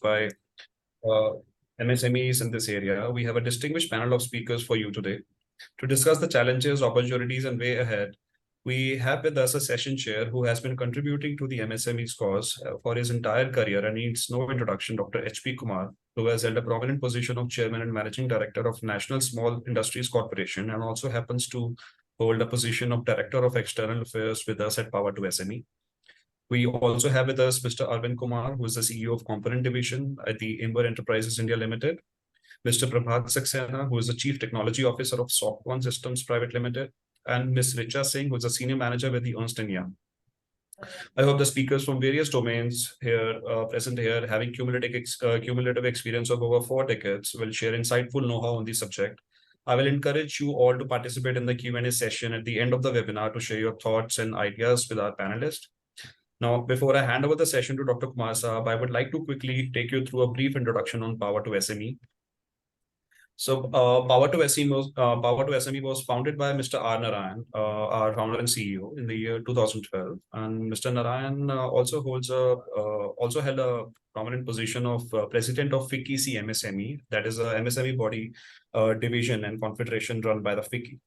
by uh, MSMEs in this area. We have a distinguished panel of speakers for you today. To discuss the challenges, opportunities, and way ahead, we have with us a session chair who has been contributing to the MSMEs cause for his entire career and needs no introduction, Dr. H.P. Kumar, who has held a prominent position of Chairman and Managing Director of National Small Industries Corporation and also happens to hold a position of Director of External Affairs with us at Power to SME. We also have with us Mr. Arvind Kumar, who is the CEO of Component Division at the Imber Enterprises India Limited. Mr. Prabhat Saxena, who is the Chief Technology Officer of SoftOne Systems Private Limited, and Ms. Richa Singh, who is a Senior Manager with the Ernst & Young. I hope the speakers from various domains here present here, having cumulative experience of over 4 decades, will share insightful know-how on the subject. I will encourage you all to participate in the Q&A session at the end of the webinar to share your thoughts and ideas with our panelists. Now, before I hand over the session to Dr. Kumar Saab, I would like to quickly take you through a brief introduction on Power to SME. So Power to SME was founded by Mr. R. Narayan, our founder and CEO, in the year 2012. And Mr. Narayan also held a prominent position of president of FICCI MSME, that is a MSME body division and confederation run by the FICCI.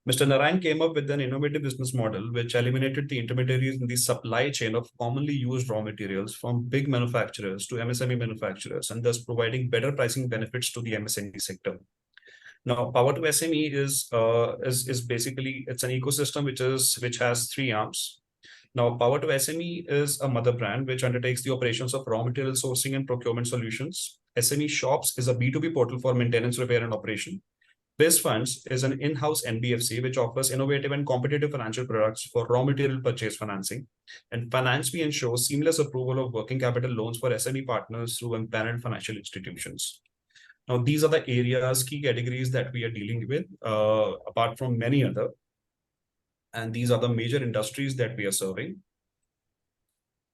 Mr. Narayan came up with an innovative business model which eliminated the intermediaries in the supply chain of commonly used raw materials from big manufacturers to MSME manufacturers, and thus providing better pricing benefits to the MSME sector. Now, Power to SME is basically, it's an ecosystem which has 3 arms. Now, Power to SME is a mother brand which undertakes the operations of raw material sourcing and procurement solutions. SME Shops is a B2B portal for maintenance, repair, and operation. Biz Funds is an in-house NBFC which offers innovative and competitive financial products for raw material purchase financing. And FinanceMe ensures seamless approval of working capital loans for SME partners through empaneled financial institutions. Now, these are the areas, key categories that we are dealing with, apart from many other. And these are the major industries that we are serving.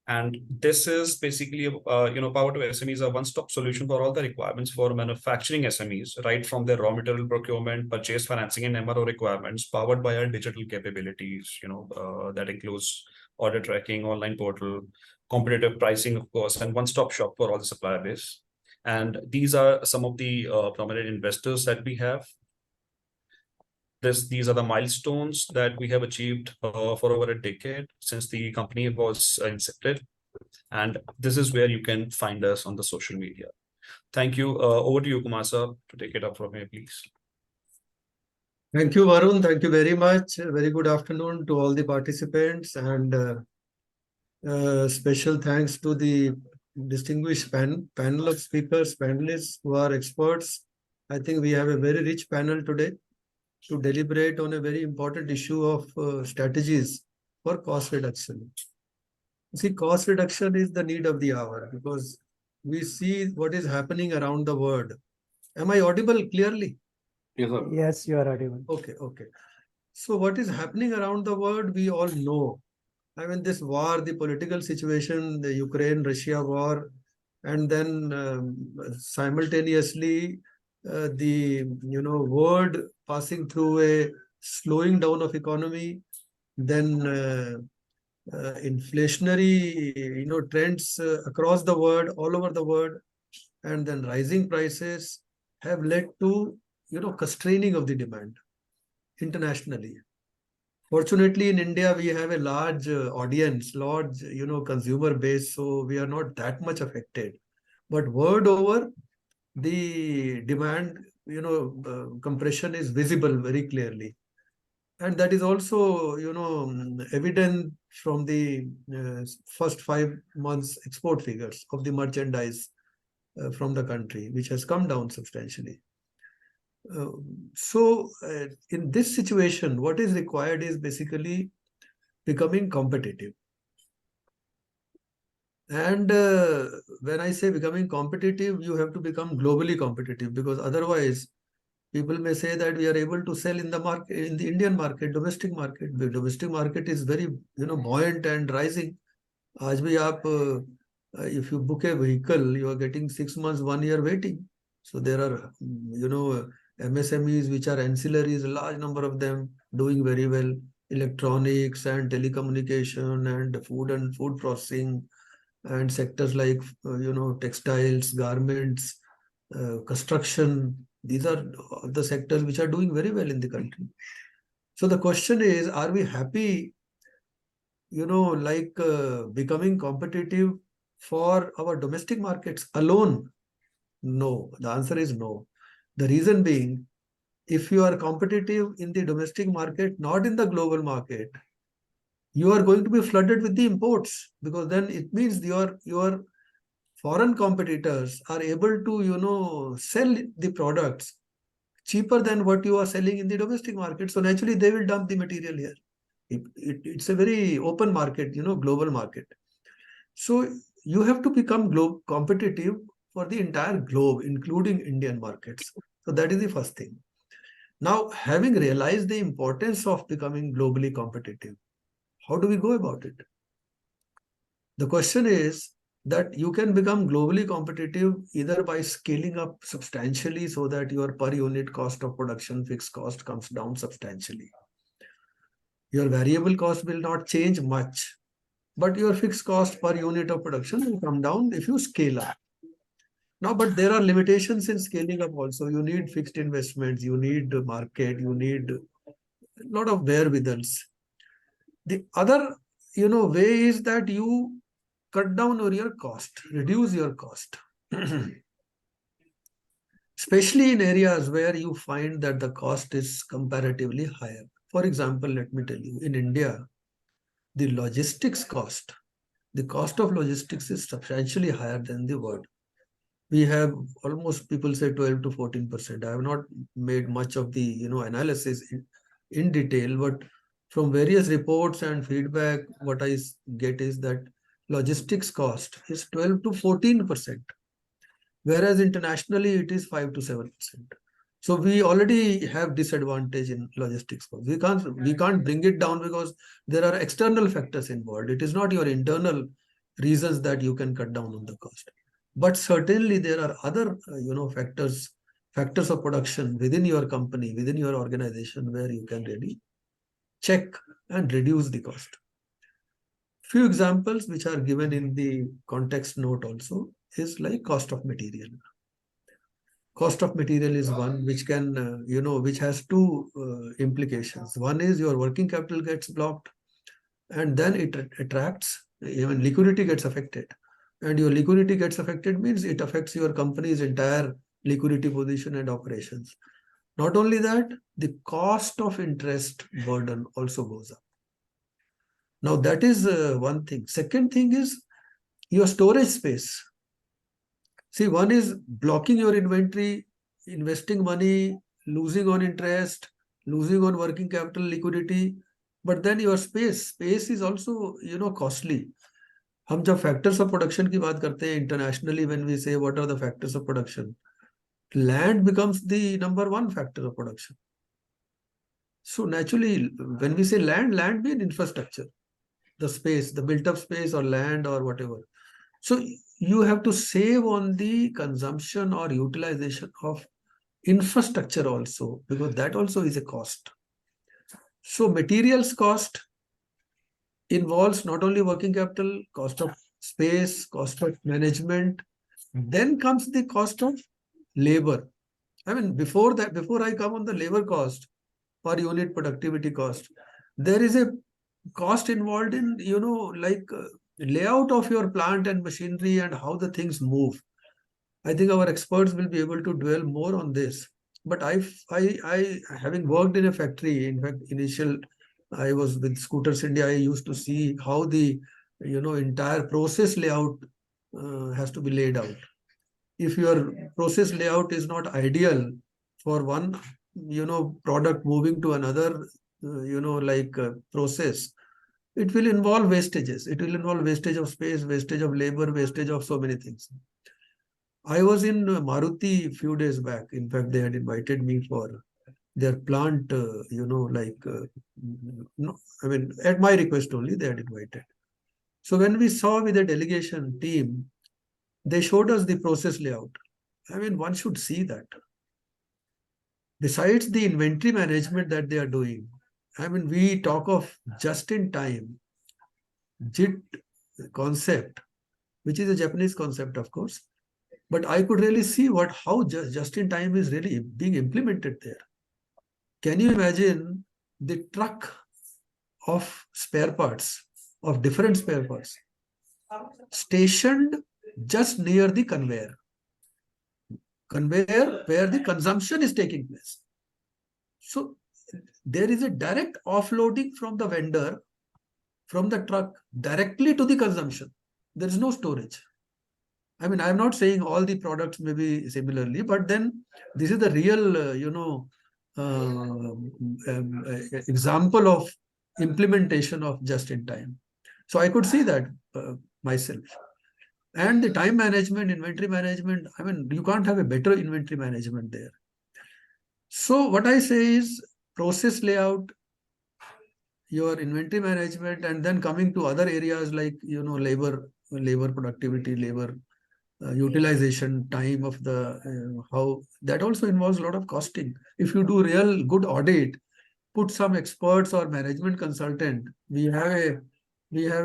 And this is basically, Power to SME is a one-stop solution for all the requirements for manufacturing SMEs, right from their raw material procurement, purchase financing, and MRO requirements, powered by our digital capabilities. That includes order tracking, online portal, competitive pricing, of course, and one-stop shop for all the supplier base. And these are some of the prominent investors that we have. These are the milestones that we have achieved for over a decade since the company was incepted. And this is where you can find us on the social media. Thank you. Over to you, Kumar sir, to take it up from here, please. Thank you, Varun. Thank you very much. Very good afternoon to all the participants, and special thanks to the distinguished panel of speakers, panelists who are experts. I think we have a very rich panel today to deliberate on a very important issue of strategies for cost reduction. See, cost reduction is the need of the hour because we see what is happening around the world. Am I audible clearly? Yes, sir. Yes, you are audible. Okay. So what is happening around the world, we all know. I mean, this war, the political situation, the Ukraine-Russia war, and then simultaneously the world passing through a slowing down of economy, then inflationary trends across the world, all over the world, and then rising prices have led to constraining of the demand internationally. Fortunately, in India, we have a large audience, large consumer base, so we are not that much affected. But world over, the demand compression is visible very clearly, and that is also evident from the first 5 months export figures of the merchandise from the country, which has come down substantially. So in this situation, what is required is basically becoming competitive. And when I say becoming competitive, you have to become globally competitive, because otherwise people may say that we are able to sell in the market, in the Indian market, domestic market. The domestic market is very buoyant and rising. Aaj bhi aap, if you book a vehicle, you are getting 6 months, 1 year waiting. So there are MSMEs which are ancillaries, a large number of them doing very well. Electronics and telecommunication and food processing, and sectors like textiles, garments, construction. These are the sectors which are doing very well in the country. So the question is, are we happy, becoming competitive for our domestic markets alone? No, the answer is no. The reason being, if you are competitive in the domestic market, not in the global market, you are going to be flooded with the imports, because then it means your foreign competitors are able to sell the products cheaper than what you are selling in the domestic market. So naturally they will dump the material here. It's a very open market, global market. So you have to become competitive for the entire globe, including Indian markets. So that is the first thing. Now, having realized the importance of becoming globally competitive, how do we go about it? The question is that you can become globally competitive either by scaling up substantially so that your per unit cost of production, fixed cost, comes down substantially. Your variable cost will not change much, but your fixed cost per unit of production will come down if you scale up. Now, but there are limitations in scaling up also. You need fixed investments, you need market, you need a lot of wherewithals. The other, way is that you cut down on your cost, reduce your cost. Especially in areas where you find that the cost is comparatively higher. For example, let me tell you, in India, the logistics cost, the cost of logistics is substantially higher than the world. We have almost, people say 12 to 14%. I have not made much of the analysis in detail, but from various reports and feedback, what I get is that logistics cost is 12 to 14%, whereas internationally it is 5 to 7%. So we already have disadvantage in logistics cost. We can't bring it down because there are external factors involved. It is not your internal reasons that you can cut down on the cost. But certainly there are other factors of production within your company, within your organization, where you can really check and reduce the cost. Few examples which are given in the context note also is like cost of material. Cost of material is one which can, which has two implications. One is your working capital gets blocked, and then it attracts, even liquidity gets affected. And your liquidity gets affected means it affects your company's entire liquidity position and operations. Not only that, the cost of interest burden also goes up. Now that is one thing. Second thing is your storage space. See, one is blocking your inventory, investing money, losing on interest, losing on working capital liquidity. But then your space is also, costly. हम जब factors of production की बात करते हैं internationally, when we say what are the factors of production, land becomes the number one factor of production. So naturally, when we say land means infrastructure, the space, the built up space or land or whatever. So you have to save on the consumption or utilization of infrastructure also, because that also is a cost. So materials cost involves not only working capital, cost of space, cost of management, then comes the cost of labor. I mean, before I come on the labor cost, per unit productivity cost, there is a cost involved in, layout of your plant and machinery and how the things move. I think our experts will be able to dwell more on this. But I having worked in a factory, in fact, I was with Scooters India. I used to see how the entire process layout has to be laid out. If your process layout is not ideal for one product moving to another process, it will involve wastages. It will involve wastage of space, wastage of labor, wastage of so many things. I was in Maruti a few days back. In fact, they had invited me for their plant, no, I mean, at my request only, they had invited. So when we saw with the delegation team, they showed us the process layout. I mean, one should see that. Besides the inventory management that they are doing, I mean, we talk of just in time, JIT concept. which is a Japanese concept, of course. But I could really see how just in time is really being implemented there. Can you imagine the truck of spare parts, of different spare parts, stationed just near the conveyor where the consumption is taking place? So there is a direct offloading from the vendor, from the truck directly to the consumption. There is no storage. I mean, I'm not saying all the products may be similarly, but then this is the real, example of implementation of just in time. So I could see that myself. And the time management, inventory management, I mean, you can't have a better inventory management there. So what I say is process layout, your inventory management, and then coming to other areas like, labor productivity, labor utilization, time of the, how that also involves a lot of costing. If you do real good audit, put some experts or management consultant. We have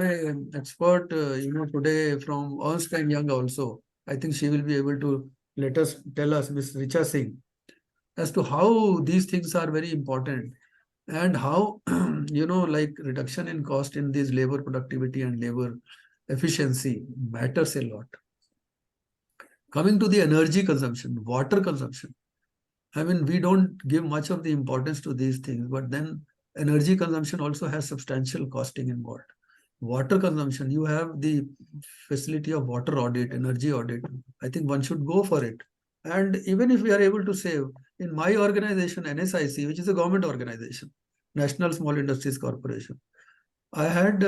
a expert, today from Ernst and Young also. I think she will be able to tell us, Ms. Richa Singh, as to how these things are very important and how, like reduction in cost in these labor productivity and labor efficiency matters a lot. Coming to the energy consumption, water consumption. I mean, we don't give much of the importance to these things, but then energy consumption also has substantial costing involved. Water consumption, you have the facility of water audit, energy audit. I think one should go for it. And even if we are able to save, in my organization, NSIC, which is a government organization, National Small Industries Corporation, I had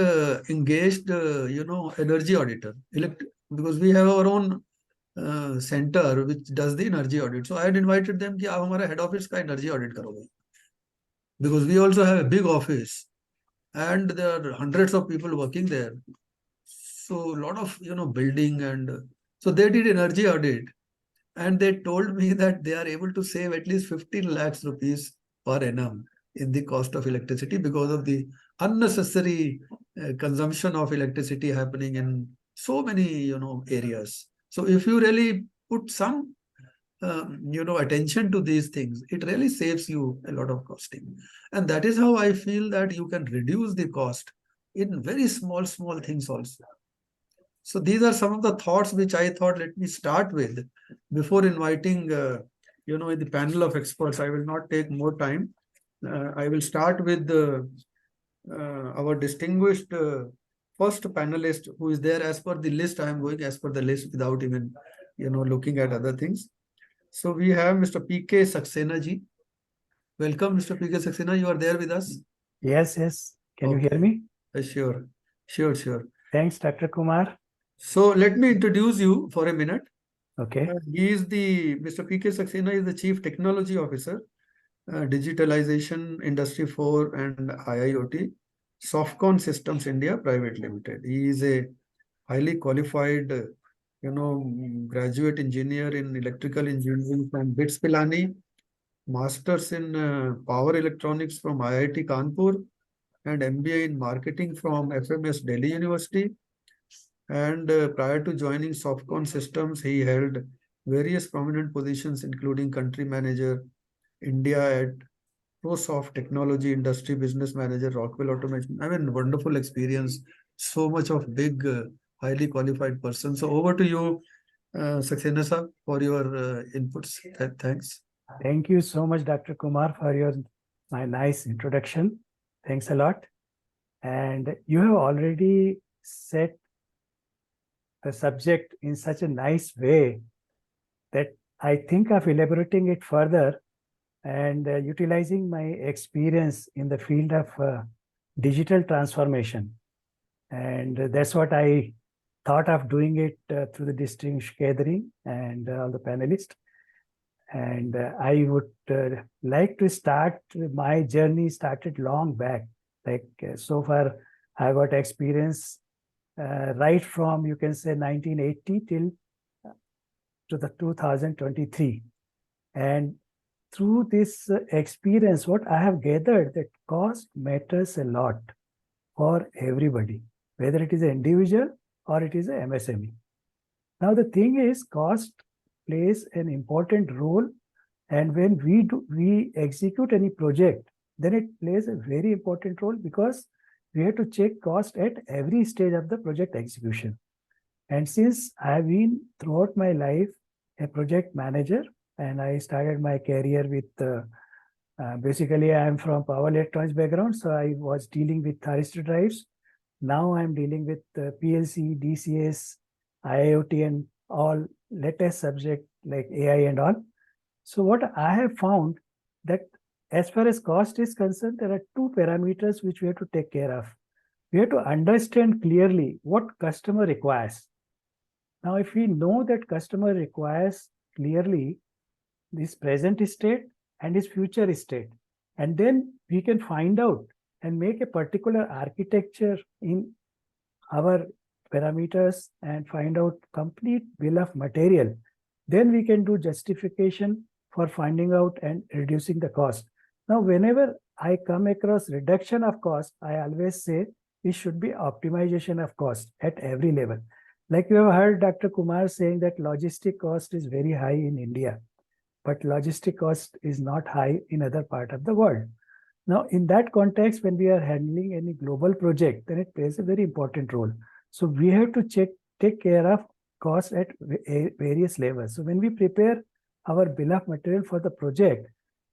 engaged, energy auditor, because we have our own center which does the energy audit. So I had invited them कि आप हमारा head office का energy audit करोगे, because we also have a big office and there are hundreds of people working there. So a lot of building, and so they did energy audit, and they told me that they are able to save at least 15 lakhs rupees per annum in the cost of electricity because of the unnecessary consumption of electricity happening in so many areas. So if you really put some attention to these things, it really saves you a lot of costing. And that is how I feel that you can reduce the cost in very small things also. So these are some of the thoughts which I thought, let me start with before inviting the panel of experts. I will not take more time. I will start with our distinguished first panelist who is there as per the list. I am going as per the list without even looking at other things. So we have Mr. P.K. Saxena ji. Welcome, Mr. P.K. Saxena. You are there with us? Yes. Can you hear me? Sure. Thanks, Dr. Kumar. So let me introduce you for a minute. Okay. Mr. P.K. Saxena is the Chief Technology Officer, Digitalization, Industry 4 and IIoT, Softcon Systems India Private Limited. He is a highly qualified, graduate engineer in electrical engineering from BITS Pilani, masters in power electronics from IIT Kanpur, and MBA in marketing from FMS Delhi University. And prior to joining Softcon Systems, he held various prominent positions, including country manager, India at ProSoft Technology Industry Business Manager, Rockwell Automation. I mean, wonderful experience. So much of big, highly qualified person. So over to you, Saxena sir, for your inputs. Thanks. Thank you so much, Dr. Kumar, for my nice introduction. Thanks a lot. And you have already set the subject in such a nice way that I think of elaborating it further and utilizing my experience in the field of digital transformation. And that's what I thought of doing it through the distinguished gathering and all the panelists. And I would like to start, my journey started long back. Like so far, I got experience right from, you can say, 1980 till to the 2023. And through this experience, what I have gathered, that cost matters a lot for everybody, whether it is an individual or it is an MSME. Now the thing is, cost plays an important role, and when we execute any project, then it plays a very important role because we have to check cost at every stage of the project execution. And since I've been throughout my life a project manager, and I started my career with basically I'm from power electronics background, so I was dealing with thyristor drives. Now I'm dealing with PLC, DCS, IoT, and all latest subject like AI and all. So what I have found that as far as cost is concerned, there are two parameters which we have to take care of. We have to understand clearly what customer requires. Now, if we know that customer requires clearly this present state and his future state, and then we can find out and make a particular architecture in our parameters and find out complete bill of material, then we can do justification for finding out and reducing the cost. Now, whenever I come across reduction of cost, I always say it should be optimization of cost at every level. Like you have heard Dr. Kumar saying that logistic cost is very high in India, but logistic cost is not high in other part of the world. Now, in that context, when we are handling any global project, then it plays a very important role. So we have to take care of costs at various levels. So when we prepare our bill of material for the project,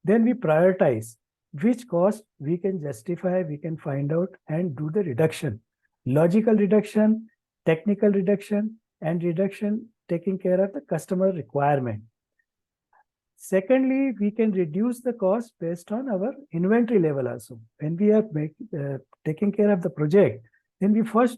then we prioritize which cost we can justify, we can find out and do the reduction. Logical reduction, technical reduction, and reduction taking care of the customer requirement. Secondly, we can reduce the cost based on our inventory level also. When we are taking care of the project, then we first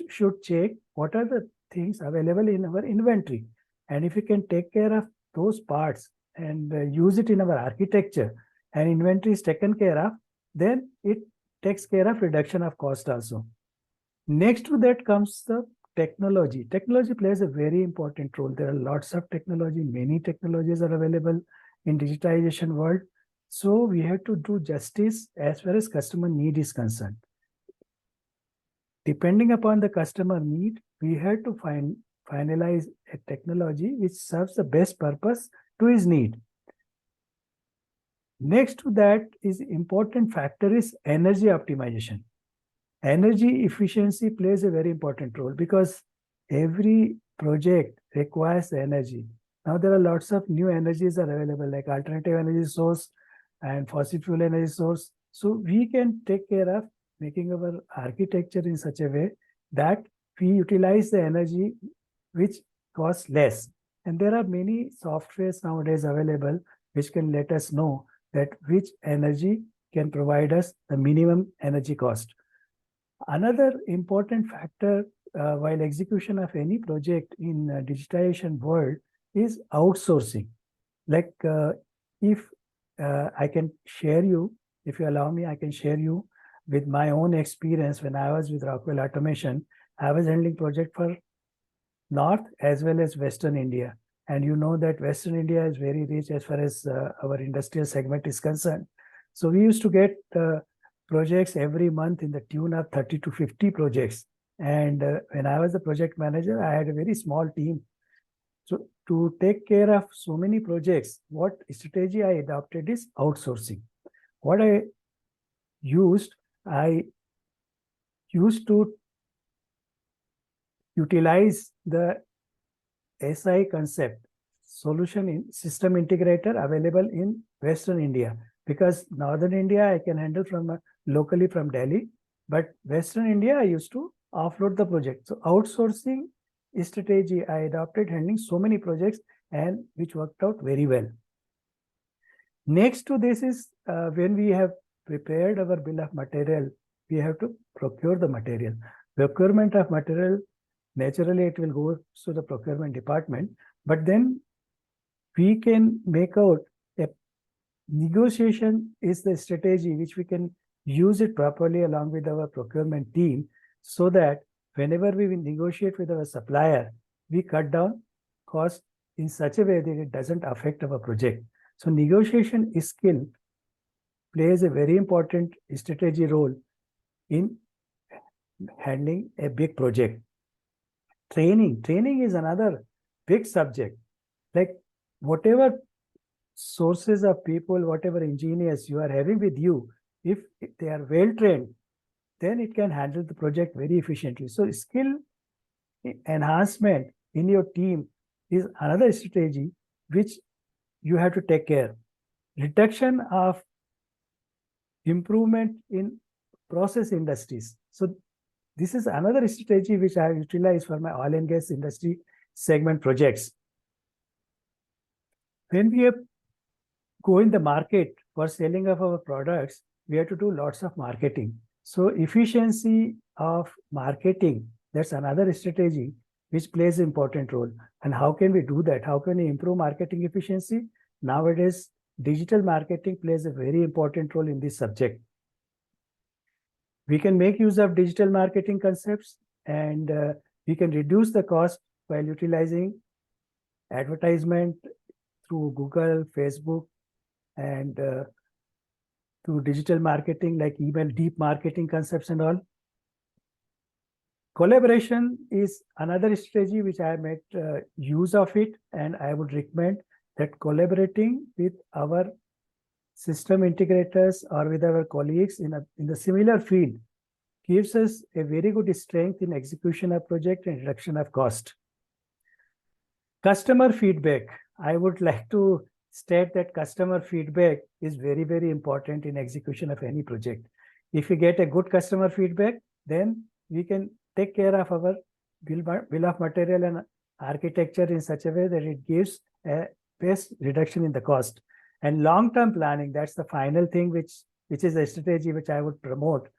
should check what are the things available in our inventory. And if we can take care of those parts and use it in our architecture and inventory is taken care of, then it takes care of reduction of cost also. Next to that comes the technology. Technology plays a very important role. There are lots of technology, many technologies are available in digitization world. So we have to do justice as far as customer need is concerned. Depending upon the customer need, we have to finalize a technology which serves the best purpose to his need. Next to that is important factor is energy optimization. Energy efficiency plays a very important role because every project requires energy. Now there are lots of new energies are available like alternative energy source and fossil fuel energy source. So we can take care of making our architecture in such a way that we utilize the energy which costs less. And there are many softwares nowadays available which can let us know that which energy can provide us the minimum energy cost. Another important factor while execution of any project in digitization world is outsourcing. Like if I can share you, if you allow me, I can share you with my own experience. When I was with Rockwell Automation, I was handling project for North as well as Western India. And you know that Western India is very rich as far as our industrial segment is concerned. So we used to get projects every month in the tune of 30 to 50 projects. And when I was the project manager, I had a very small team. So to take care of so many projects, what strategy I adopted is outsourcing. What I used to utilize the SI concept, solution in system integrator available in Western India, because Northern India I can handle from locally from Delhi, but Western India I used to offload the project. So outsourcing strategy I adopted handling so many projects and which worked out very well. Next to this is when we have prepared our bill of material, we have to procure the material. Procurement of material, naturally it will go to the procurement department, but then we can make out a negotiation is the strategy which we can use it properly along with our procurement team, so that whenever we negotiate with our supplier, we cut down cost in such a way that it doesn't affect our project. So negotiation skill plays a very important strategy role in handling a big project. Training is another big subject. Like whatever sources of people, whatever engineers you are having with you, if they are well trained, then it can handle the project very efficiently. So skill enhancement in your team is another strategy which you have to take care. Reduction of improvement in process industries. So this is another strategy which I have utilized for my oil and gas industry segment projects. When we go in the market for selling of our products, we have to do lots of marketing. So efficiency of marketing, that's another strategy which plays an important role. And how can we do that? How can we improve marketing efficiency? Nowadays, digital marketing plays a very important role in this subject. We can make use of digital marketing concepts, and we can reduce the cost while utilizing advertisement through Google, Facebook, and through digital marketing like email, deep marketing concepts and all. Collaboration is another strategy which I have made use of it, and I would recommend that collaborating with our system integrators or with our colleagues in the similar field gives us a very good strength in execution of project and reduction of cost. Customer feedback. I would like to state that customer feedback is very, very important in execution of any project. If we get a good customer feedback, then we can take care of our bill of material and architecture in such a way that it gives a best reduction in the cost. And long-term planning, that's the final thing which is a strategy which I would promote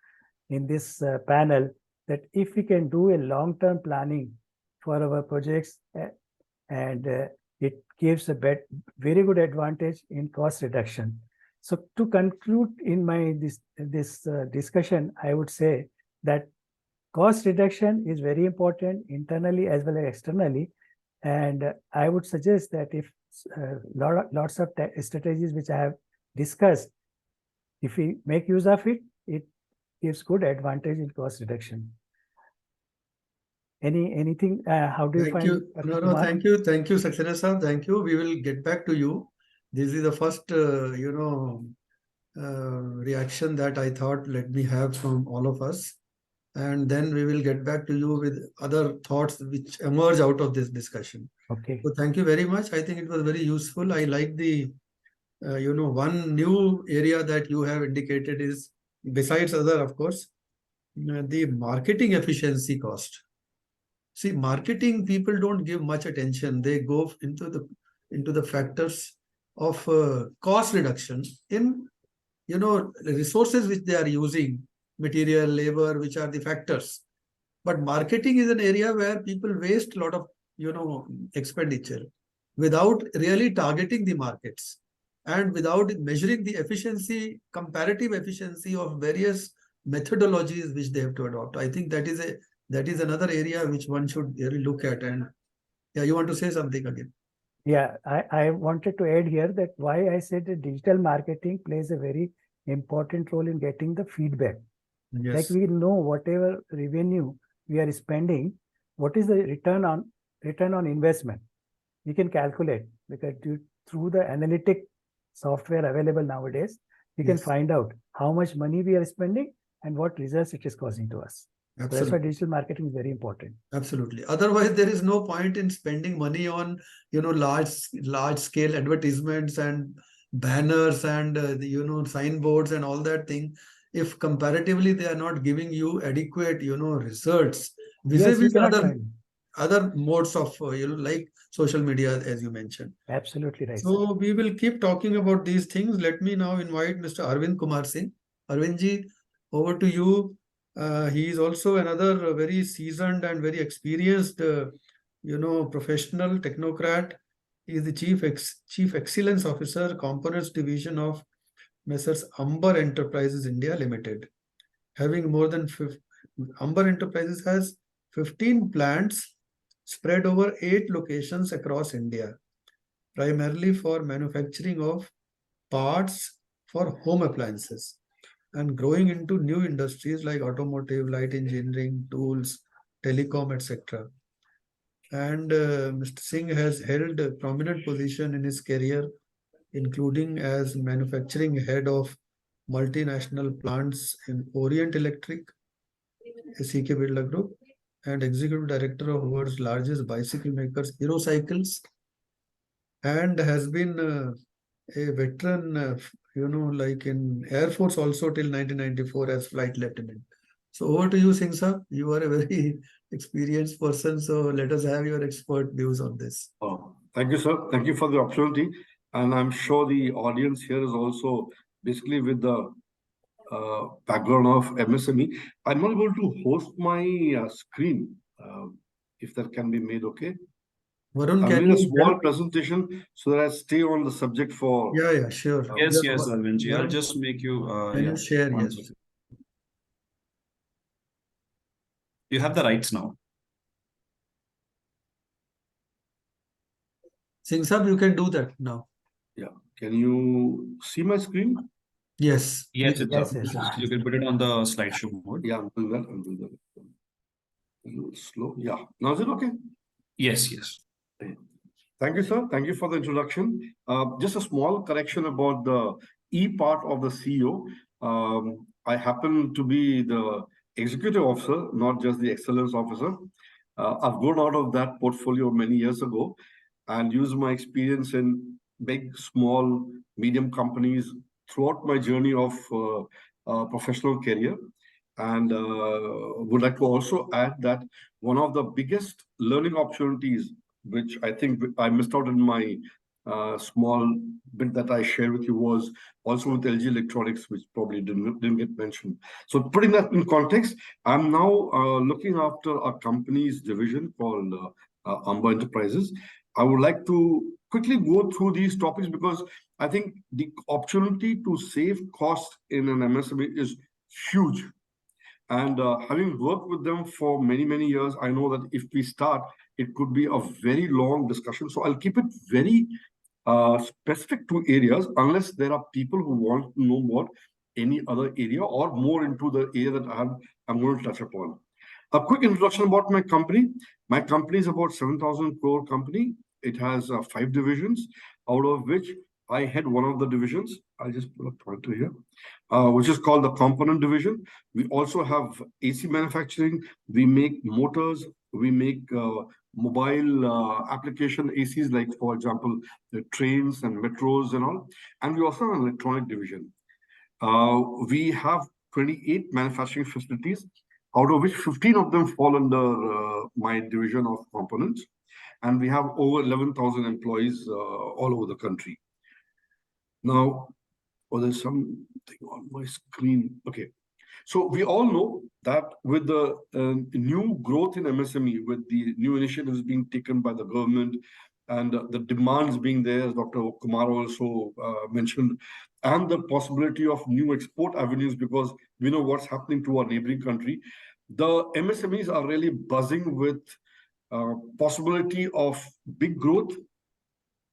in this panel, that if we can do a long-term planning for our projects, and it gives a very good advantage in cost reduction. So to conclude in my this discussion, I would say that cost reduction is very important internally as well as externally. And I would suggest that if lots of strategies which I have discussed, if we make use of it, it gives good advantage in cost reduction. Anything? How do you find? Thank you. Thank you, Saxena sir. Thank you. We will get back to you. This is the first, reaction that I thought let me have from all of us. And then we will get back to you with other thoughts which emerge out of this discussion. Okay. So thank you very much. I think it was very useful. I like the, one new area that you have indicated is, besides other, of course, the marketing efficiency cost. See, marketing people don't give much attention. They go into the factors of cost reduction in, resources which they are using, material, labor, which are the factors. But marketing is an area where people waste a lot of, expenditure without really targeting the markets and without measuring the efficiency, comparative efficiency of various methodologies which they have to adopt. I think that is another area which one should really look at. And yeah, you want to say something again? Yeah, I wanted to add here that why I said that digital marketing plays a very important role in getting the feedback. Yes. Like we know whatever revenue we are spending, what is the return on investment? We can calculate because through the analytic software available nowadays, we can find out how much money we are spending and what results it is causing to us. So that's why digital marketing is very important. Absolutely. Otherwise, there is no point in spending money on, large scale advertisements and banners and, signboards and all that thing. If comparatively they are not giving you adequate, results vis-a-vis other modes of, like social media, as you mentioned. Absolutely right. So we will keep talking about these things. Let me now invite Mr. Arvind Kumar Singh. Arvindji, over to you. He is also another very seasoned and very experienced, professional technocrat. He is the Chief Excellence Officer, Components Division of Messrs. Amber Enterprises India Limited. Having more than Amber Enterprises has 15 plants spread over 8 locations across India, primarily for manufacturing of parts for home appliances and growing into new industries like automotive, light engineering, tools, telecom, etc. And Mr. Singh has held a prominent position in his career, including as manufacturing head of multinational plants in Orient Electric, a CK Birla Group, and executive director of world's largest bicycle makers, Hero Cycles, and has been a veteran, like in Air Force also till 1994 as flight lieutenant. So over to you, Singh sir. You are a very experienced person, so let us have your expert views on this. Oh, thank you, sir. Thank you for the opportunity. And I'm sure the audience here is also basically with the background of MSME. I'm not able to host my screen, if that can be made okay. Varun, I'll can make a you small help? presentation so that I stay on the subject for. Yeah, sure. Yes, Yeah, yes, Arvindji. I'll Varun, just make you. can you share? one Yes. second. You have the rights now. Singh sir, you can do that now. Yeah. Can you see my screen? Yes. Yes, it's Yes, up. yes. You can put it on the slideshow mode. Yeah, I'm doing that. I'm doing that. A little slow. Yeah. Now is it okay? Yes, yes. Thank you, sir. Thank you for the introduction. Just a small correction about the E part of the CEO. I happen to be the executive officer, not just the excellence officer. I've grown out of that portfolio many years ago and used my experience in big, small, medium companies throughout my journey of professional career. And would like to also add that one of the biggest learning opportunities, which I think I missed out in my small bit that I shared with you, was also with LG Electronics, which probably didn't get mentioned. So putting that in context, I'm now looking after a company's division called Amba Enterprises. I would like to quickly go through these topics because I think the opportunity to save cost in an MSME is huge. And having worked with them for many, many years, I know that if we start, it could be a very long discussion. So I'll keep it very specific to areas, unless there are people who want to know more any other area or more into the area that I'm going to touch upon. A quick introduction about my company. My company is about 7,000 crore company. It has 5 divisions, out of which I head one of the divisions. I'll just put a pointer here, which is called the component division. We also have AC manufacturing. We make motors. We make mobile application ACs, like, for example, the trains and metros and all. And we also have an electronic division. We have 28 manufacturing facilities, out of which 15 of them fall under my division of components. And we have over 11,000 employees all over the country. Now, there's something on my screen. Okay. So we all know that with the new growth in MSME, with the new initiatives being taken by the government and the demands being there, as Dr. Kumar also mentioned, and the possibility of new export avenues, because we know what's happening to our neighboring country, the MSMEs are really buzzing with possibility of big growth,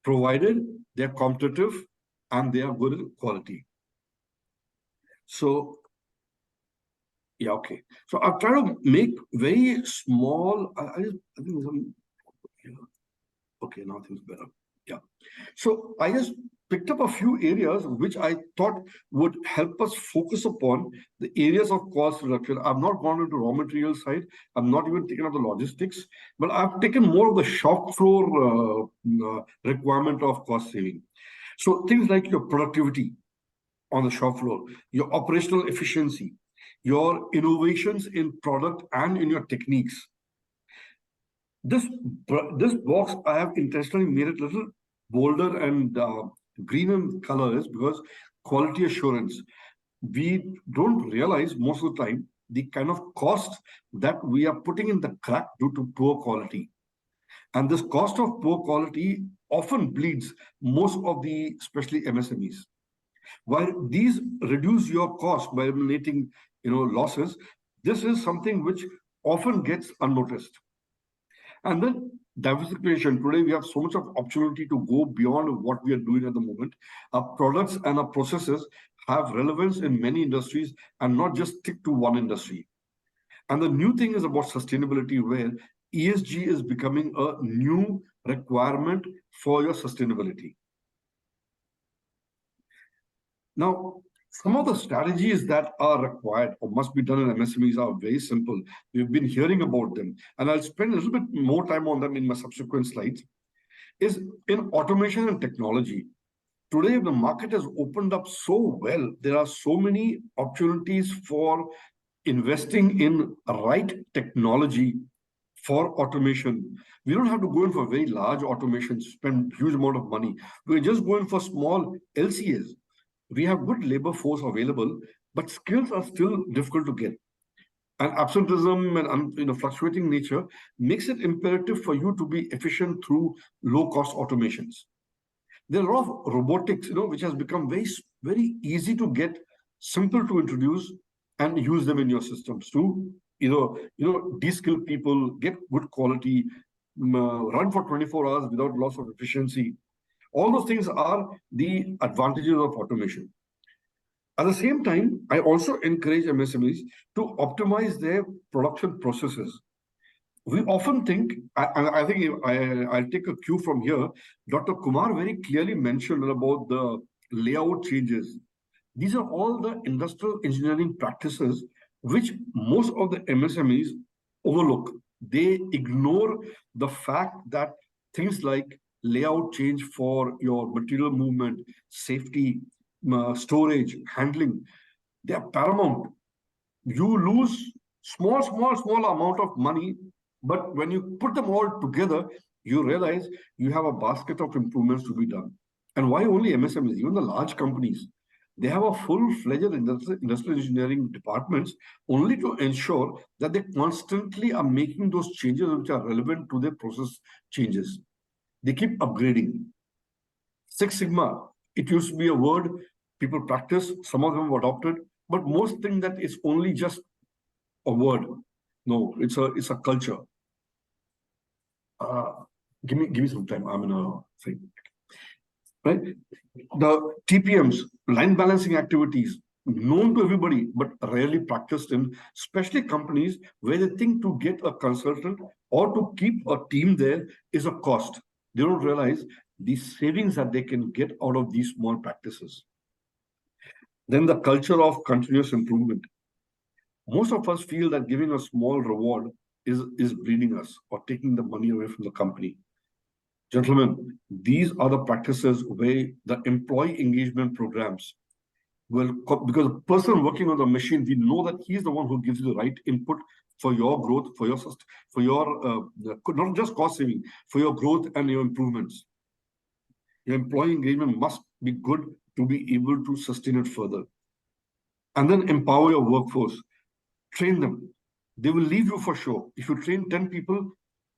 provided they're competitive and they are good in quality. So, yeah, okay. So I'll try to make very small. I think some. Okay, now things better. Yeah. So I just picked up a few areas which I thought would help us focus upon the areas of cost reduction. I've not gone into raw material side. I'm not even taken up the logistics, but I've taken more of the shop floor requirement of cost saving. So things like your productivity on the shop floor, your operational efficiency, your innovations in product and in your techniques. This box, I have intentionally made it a little bolder and green in color, is because quality assurance. We don't realize most of the time the kind of cost that we are putting in the crack due to poor quality. And this cost of poor quality often bleeds most of the, especially MSMEs. While these reduce your cost by eliminating, losses, this is something which often gets unnoticed. And then diversification. Today, we have so much of opportunity to go beyond what we are doing at the moment. Our products and our processes have relevance in many industries and not just stick to one industry. And the new thing is about sustainability, where ESG is becoming a new requirement for your sustainability. Now, some of the strategies that are required or must be done in MSMEs are very simple. We've been hearing about them, and I'll spend a little bit more time on them in my subsequent slides. Is in automation and technology. Today, the market has opened up so well. There are so many opportunities for investing in right technology for automation. We don't have to go in for very large automation, spend huge amount of money. We're just going for small LCAs. We have good labor force available, but skills are still difficult to get. And absenteeism and fluctuating nature makes it imperative for you to be efficient through low-cost automations. There are a lot of robotics, which has become very easy to get, simple to introduce, and use them in your systems to de-skill people, get good quality, run for 24 hours without loss of efficiency. All those things are the advantages of automation. At the same time, I also encourage MSMEs to optimize their production processes. We often think, and I think I'll take a cue from here, Dr. Kumar very clearly mentioned about the layout changes. These are all the industrial engineering practices which most of the MSMEs overlook. They ignore the fact that things like layout change for your material movement, safety, storage, handling, they are paramount. You lose small amount of money, but when you put them all together, you realize you have a basket of improvements to be done. And why only MSMEs? Even the large companies, they have a full-fledged industrial engineering departments only to ensure that they constantly are making those changes which are relevant to their process changes. They keep upgrading. Six Sigma, it used to be a word people practice, some of them have adopted, but most think that it's only just a word. No, it's a culture. Give me some time. I'm in a thing. Right? The TPMs, line balancing activities, known to everybody, but rarely practiced in, especially companies where they think to get a consultant or to keep a team there is a cost. They don't realize the savings that they can get out of these small practices. Then the culture of continuous improvement. Most of us feel that giving a small reward is bleeding us or taking the money away from the company. Gentlemen, these are the practices where the employee engagement programs will, because the person working on the machine, we know that he's the one who gives you the right input for your growth, for your not just cost saving, for your growth and your improvements. Your employee engagement must be good to be able to sustain it further. And then empower your workforce. Train them. They will leave you for sure. If you train 10 people,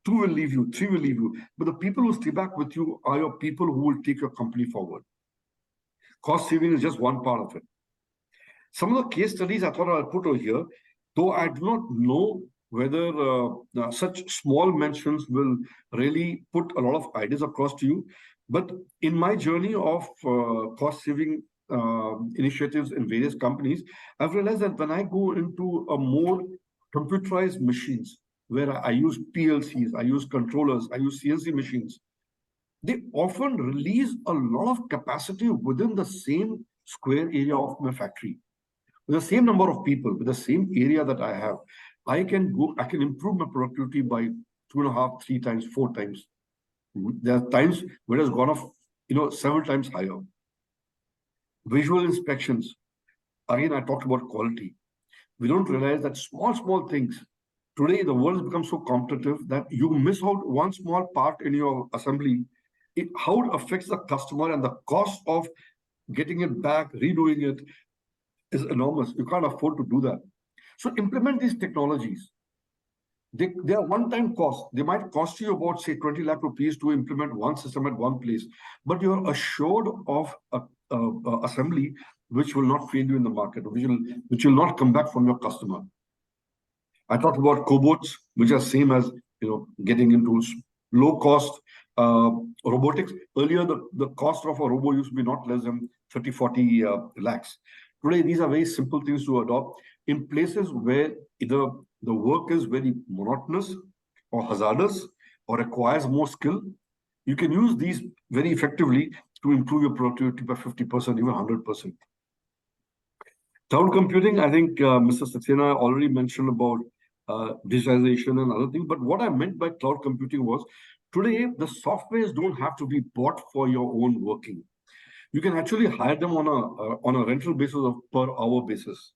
2 will leave you, 3 will leave you. But the people who stay back with you are your people who will take your company forward. Cost saving is just one part of it. Some of the case studies I thought I'll put over here, though I do not know whether such small mentions will really put a lot of ideas across to you. But in my journey of cost saving initiatives in various companies, I've realized that when I go into a more computerized machines, where I use PLCs, I use controllers, I use CNC machines, they often release a lot of capacity within the same square area of my factory. With the same number of people, with the same area that I have, I can improve my productivity by 2.5, 3 times, 4 times. There are times where it has gone off, several times higher. Visual inspections. Again, I talked about quality. We don't realize that small things. Today, the world has become so competitive that you miss out one small part in your assembly. How it affects the customer and the cost of getting it back, redoing it is enormous. You can't afford to do that. So implement these technologies. They are one-time costs. They might cost you about, say, 20 lakh rupees to implement one system at one place, but you're assured of assembly which will not fail you in the market, which will not come back from your customer. I talked about cobots, which are same as getting into low-cost robotics. Earlier, the cost of a robot used to be not less than 30-40 lakhs. Today, these are very simple things to adopt in places where either the work is very monotonous or hazardous or requires more skill, you can use these very effectively to improve your productivity by 50%, even 100%. Cloud computing, I think Mr. Saxena already mentioned about digitization and other things. But what I meant by cloud computing was, today, the softwares don't have to be bought for your own working. You can actually hire them on a rental basis or per hour basis.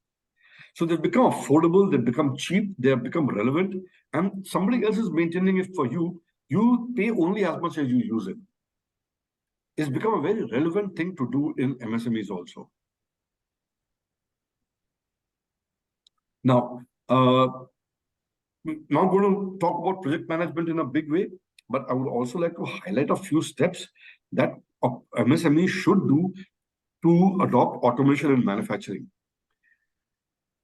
So they've become affordable, they've become cheap, they have become relevant, and somebody else is maintaining it for you. You pay only as much as you use it. It's become a very relevant thing to do in MSMEs also. Now, not going to talk about project management in a big way, but I would also like to highlight a few steps that MSMEs should do to adopt automation in manufacturing.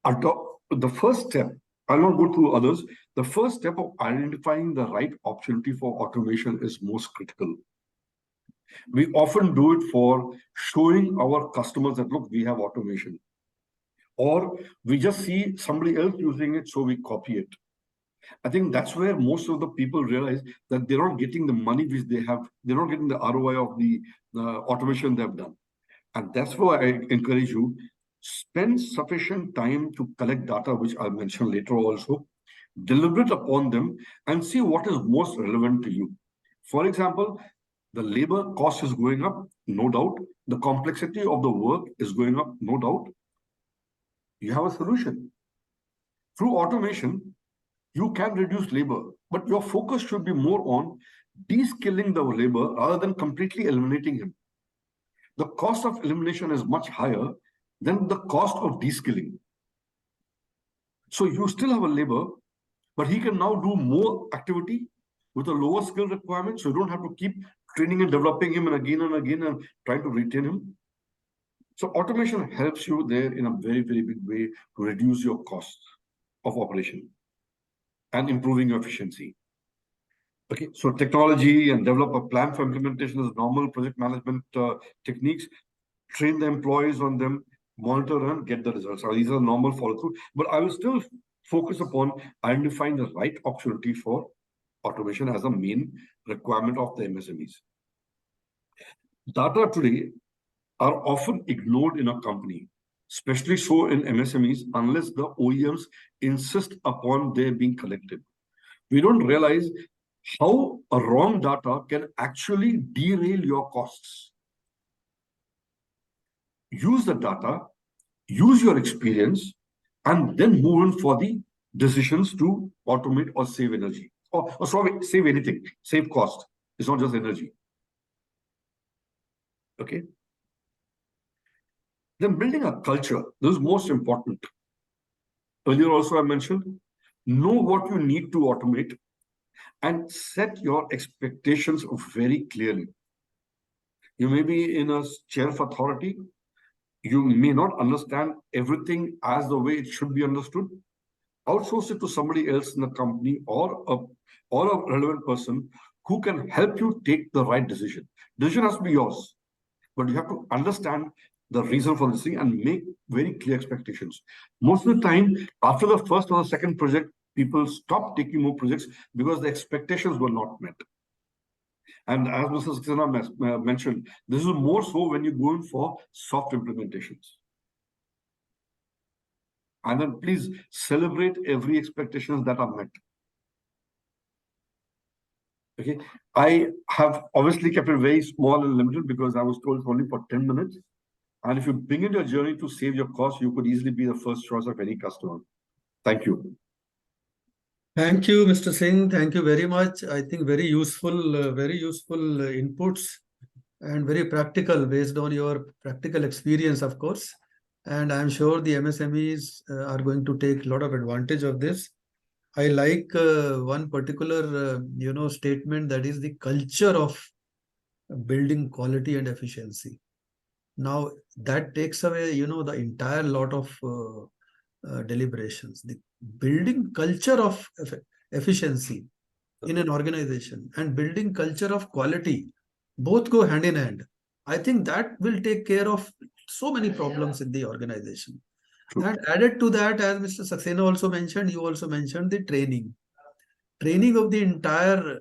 The first step, I'll not go through others, the first step of identifying the right opportunity for automation is most critical. We often do it for showing our customers that, look, we have automation. Or we just see somebody else using it, so we copy it. I think that's where most of the people realize that they're not getting the money which they have, they're not getting the ROI of the automation they've done. And that's why I encourage you, spend sufficient time to collect data, which I'll mention later also, deliberate upon them, and see what is most relevant to you. For example, the labor cost is going up, no doubt. The complexity of the work is going up, no doubt. You have a solution. Through automation, you can reduce labor, but your focus should be more on de-skilling the labor rather than completely eliminating him. The cost of elimination is much higher than the cost of de-skilling. So you still have a labor, but he can now do more activity with a lower skill requirement, so you don't have to keep training and developing him and again and trying to retain him. So automation helps you there in a very, very big way to reduce your costs of operation and improving your efficiency. Okay, so technology and develop a plan for implementation is normal project management techniques. Train the employees on them, monitor and get the results. So these are normal follow-through, but I will still focus upon identifying the right opportunity for automation as a main requirement of the MSMEs. Data today are often ignored in a company, especially so in MSMEs, unless the OEMs insist upon their being collected. We don't realize how a wrong data can actually derail your costs. Use the data, use your experience, and then move in for the decisions to automate or save energy. Or sorry, save anything, save cost. It's not just energy. Okay. Then building a culture, this is most important. Earlier also I mentioned, know what you need to automate and set your expectations very clearly. You may be in a chair of authority. You may not understand everything as the way it should be understood. Outsource it to somebody else in the company or a relevant person who can help you take the right decision. Decision has to be yours, but you have to understand the reason for this thing and make very clear expectations. Most of the time, after the first or the second project, people stop taking more projects because the expectations were not met. And as Mr. Saxena mentioned, this is more so when you go in for soft implementations. And then please celebrate every expectations that are met. Okay, I have obviously kept it very small and limited because I was told only for 10 minutes. And if you begin your journey to save your cost, you could easily be the first choice of any customer. Thank you. Thank you, Mr. Singh. Thank you very much. I think very useful inputs and very practical based on your practical experience, of course. And I'm sure the MSMEs are going to take a lot of advantage of this. I like one particular, statement, that is the culture of building quality and efficiency. Now that takes away, the entire lot of deliberations. The building culture of efficiency in an organization and building culture of quality both go hand in hand. I think that will take care of so many problems in the organization. True. And added to that, as Mr. Saxena also mentioned, you also mentioned the training. training of the entire,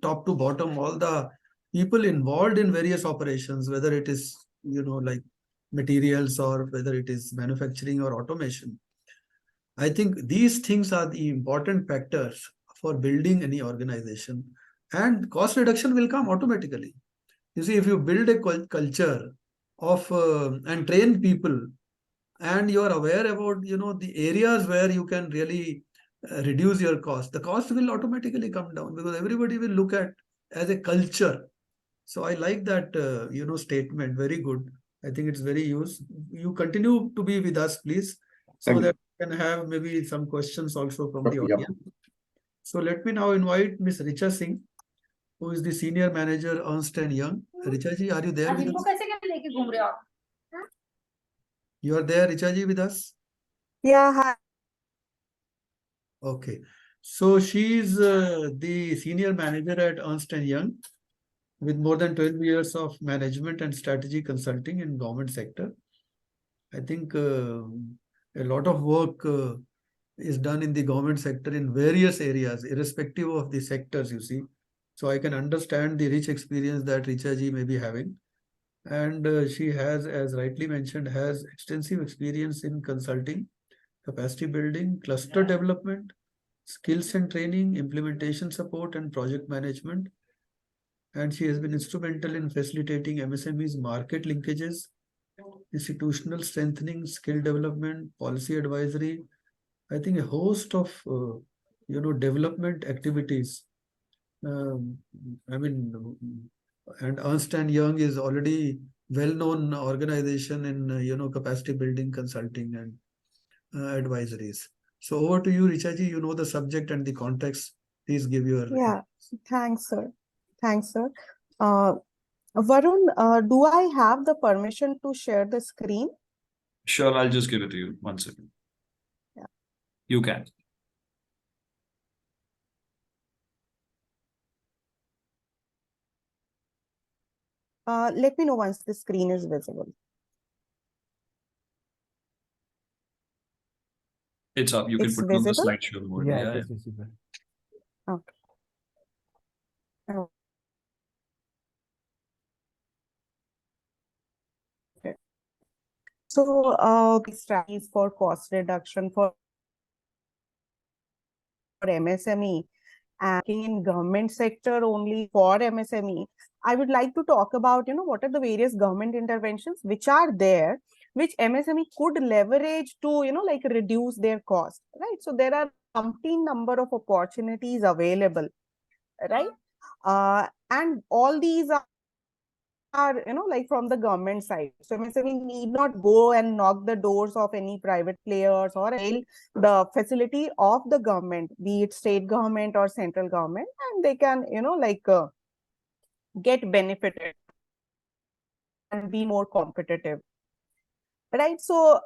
top to bottom, all the people involved in various operations, whether it is, like materials or whether it is manufacturing or automation. I think these things are the important factors for building any organization, and cost reduction will come automatically. You see, if you build a culture of and train people, and you are aware about the areas where you can really reduce your cost, the cost will automatically come down because everybody will look at as a culture. So I like that statement. Very good. I think it's very useful. You continue to be with us, please, so Thank you. that we can have maybe some questions also from the Yeah. audience. So let me now invite Miss Richa Singh, who is the Senior Manager, Ernst and Young. Richa ji, are you there with us? You are there, Richa ji, with us? Yeah, hi. Okay. So she is the Senior Manager at Ernst and Young with more than 12 years of management and strategy consulting in government sector. I think a lot of work is done in the government sector in various areas, irrespective of the sectors, you see. So I can understand the rich experience that Richa ji may be having. And she has, as rightly mentioned, has extensive experience in consulting, capacity building, cluster development, skills and training, implementation support, and project management. And she has been instrumental in facilitating MSMEs market linkages, institutional strengthening, skill development, policy advisory. I think a host of development activities. I mean, and Ernst and Young is already well-known organization in capacity building, consulting, and advisories. So over to you, Richa ji. You know the subject and the context. Please give your. Yeah, thanks, sir. Thanks, sir. Varun, do I have the permission to share the screen? Sure, I'll just give it to you. 1 second. Yeah. You can. Let me know once the screen is visible. It's up. You can It's put it on the visible? slideshow mode. Yeah, Yeah, it yeah. is visible. Okay. Okay. So, strategies for cost reduction for MSME and in government sector only for MSME. I would like to talk about, what are the various government interventions which are there, which MSME could leverage to, like reduce their cost, right? So there are umpteen number of opportunities available, right? And all these are, like from the government side. So MSME need not go and knock the doors of any private players or the facility of the government, be it state government or central government, and they can, get benefited and be more competitive, right? So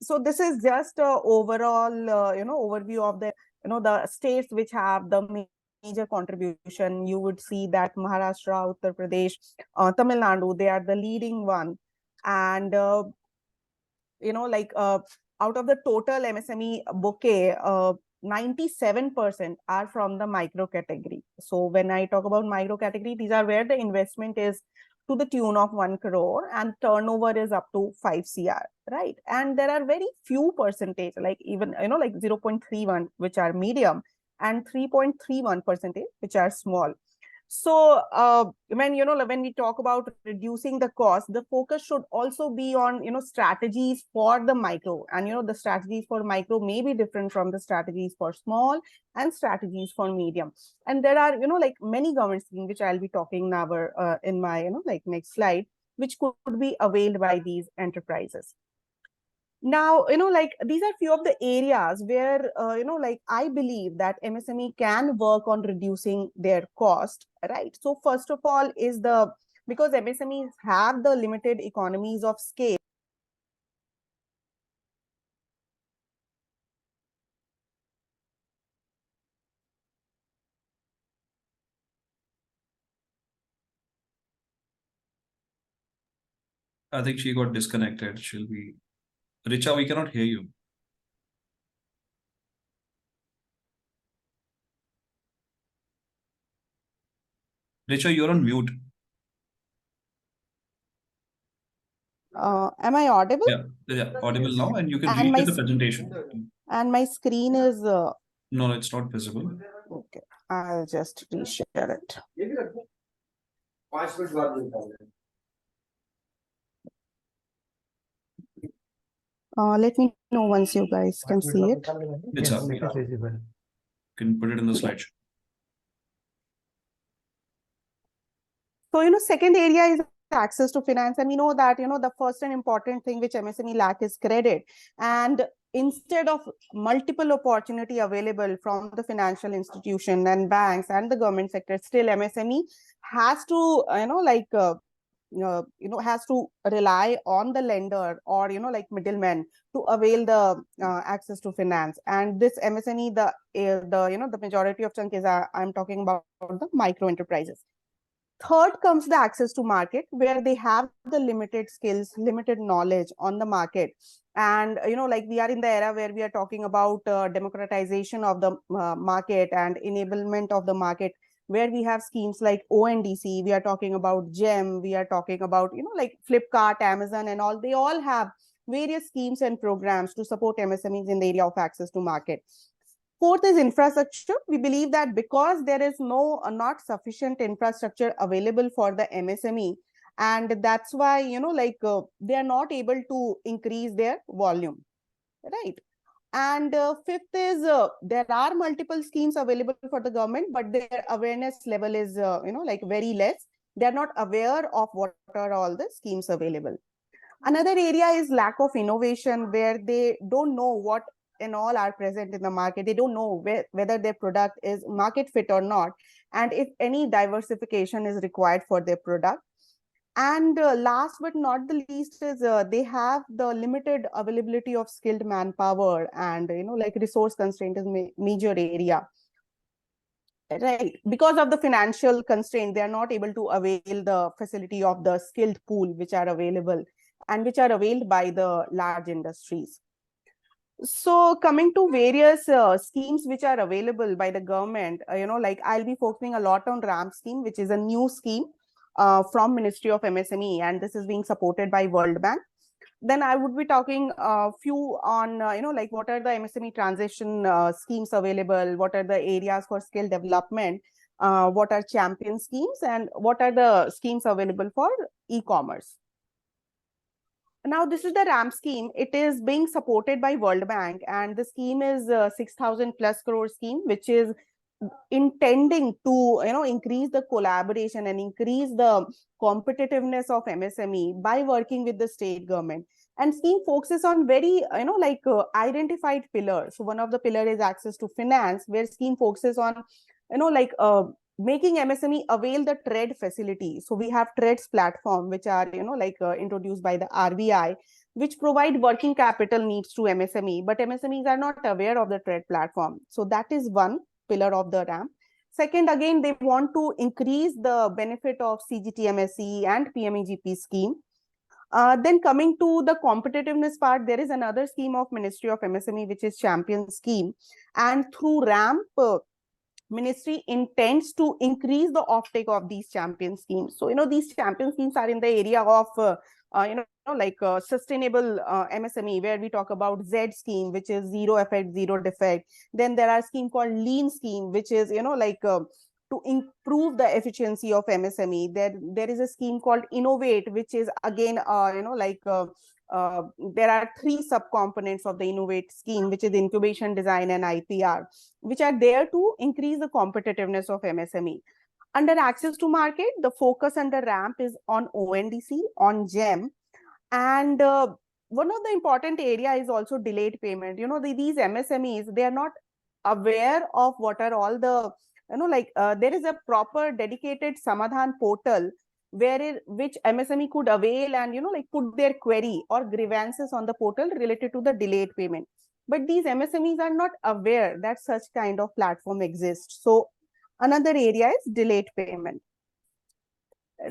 so this is just a overall overview of the the states which have the major contribution. You would see that Maharashtra, Uttar Pradesh, Tamil Nadu, they are the leading one. And out of the total MSME bouquet, 97% are from the micro category. So when I talk about micro category, these are where the investment is to the tune of 1 crore and turnover is up to 5 CR, right? And there are very few percentage, like even, like 0.31, which are medium, and 3.31%, which are small. So when we talk about reducing the cost, the focus should also be on strategies for the micro, and the strategies for micro may be different from the strategies for small and strategies for medium. And there are like many government schemes which I'll be talking now in my like next slide, which could be availed by these enterprises. Now, like these are few of the areas where, like I believe that MSME can work on reducing their cost, right? So first of all is because MSMEs have the limited economies of scale. I think she got disconnected. She'll be. Richa, we cannot hear you. Richa, you're on mute. Am I audible? Yeah, audible now, and you can And reshare the presentation. And my screen is No, it's not visible. okay. I'll just reshare it. Let me know once you guys can see it. It's Yes, up. it is visible. You can put it in the slideshow. So, second area is access to finance. And we know that, the first and important thing which MSME lack is credit. And instead of multiple opportunity available from the financial institution and banks and the government sector, still MSME has to, has to rely on the lender or, like middlemen to avail the access to finance. And this MSME, the majority of chunk is, I'm talking about the micro enterprises. Third comes the access to market, where they have the limited skills, limited knowledge on the market. And, like we are in the era where we are talking about democratization of the market and enablement of the market, where we have schemes like ONDC, we are talking about GEM, we are talking about, like Flipkart, Amazon and all. They all have various schemes and programs to support MSMEs in the area of access to market. Fourth is infrastructure. We believe that because there is not sufficient infrastructure available for the MSME, and that's why, they are not able to increase their volume, right? And fifth is there are multiple schemes available for the government, but their awareness level is, very less. They're not aware of what are all the schemes available. Another area is lack of innovation, where they don't know what and all are present in the market. They don't know whether their product is market fit or not, and if any diversification is required for their product. And last but not the least is they have the limited availability of skilled manpower, and like resource constraint is major area, right? Because of the financial constraint, they are not able to avail the facility of the skilled pool which are available and which are availed by the large industries. So coming to various schemes which are available by the government, like I'll be focusing a lot on RAMP scheme, which is a new scheme from Ministry of MSME, and this is being supported by World Bank. Then I would be talking a few on, like what are the MSME transition schemes available, what are the areas for skill development, what are champion schemes, and what are the schemes available for e-commerce. Now, this is the RAMP scheme. It is being supported by World Bank, and the scheme is 6,000 plus crore scheme, which is intending to increase the collaboration and increase the competitiveness of MSME by working with the state government. And scheme focuses on very identified pillars. So one of the pillar is access to finance, where scheme focuses on making MSME avail the trade facility. So we have trades platform, which are introduced by the RBI, which provide working capital needs to MSME, but MSMEs are not aware of the trade platform. So that is one pillar of the RAMP. Second, again, they want to increase the benefit of CGTMSE and PMEGP scheme. Then coming to the competitiveness part, there is another scheme of Ministry of MSME, which is champion scheme. And through RAMP, Ministry intends to increase the offtake of these champion schemes. So, these champion schemes are in the area of, sustainable MSME, where we talk about Z scheme, which is zero effect, zero defect. Then there are scheme called lean scheme, which is, to improve the efficiency of MSME. There is a scheme called Innovate, which is again, there are three subcomponents of the Innovate scheme, which is incubation, design, and IPR, which are there to increase the competitiveness of MSME. Under access to market, the focus under RAMP is on ONDC, on GEM, and one of the important area is also delayed payment. These MSMEs, they are not aware of what are all the, there is a proper dedicated Samadhan portal which MSME could avail and, put their query or grievances on the portal related to the delayed payment. But these MSMEs are not aware that such kind of platform exists. So another area is delayed payment.